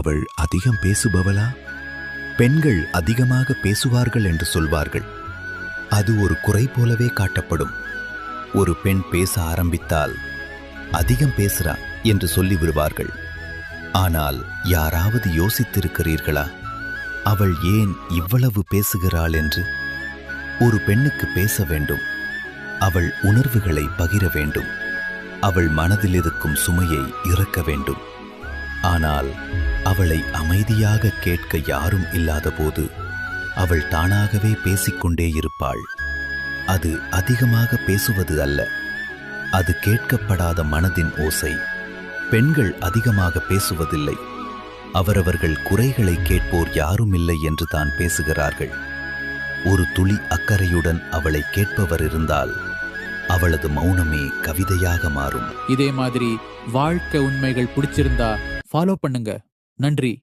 அவள் அதிகம் பேசுபவளா? பெண்கள் அதிகமாக பேசுவார்கள் என்று சொல்வார்கள். அது ஒரு குறை போலவே காட்டப்படும். ஒரு பெண் பேச ஆரம்பித்தால் அதிகம் பேசுறா என்று சொல்லி விடுவார்கள். ஆனால் யாராவது யோசித்திருக்கிறீர்களா அவள் ஏன் இவ்வளவு பேசுகிறாள் என்று? ஒரு பெண்ணுக்கு பேச வேண்டும். அவள் உணர்வுகளை பகிர வேண்டும். அவள் மனதில் இருக்கும் சுமையை இறக்க வேண்டும். ஆனால் அவளை அமைதியாக கேட்க யாரும் இல்லாதபோது அவள் தானாகவே பேசிக்கொண்டே இருப்பாள். அது அதிகமாக பேசுவது அல்ல, அது கேட்கப்படாத மனதின் ஓசை. பெண்கள் அதிகமாக பேசுவதில்லை. அவரவர்கள் குறைகளை கேட்போர் யாரும் இல்லை என்று தான் பேசுகிறார்கள். ஒரு துளி அக்கறையுடன் அவளை கேட்பவர் இருந்தால் அவளது மௌனமே கவிதையாக மாறும். இதே மாதிரி வாழ்க்கை உண்மைகள் பிடிச்சிருந்தா ஃபாலோ பண்ணுங்க. நன்றி.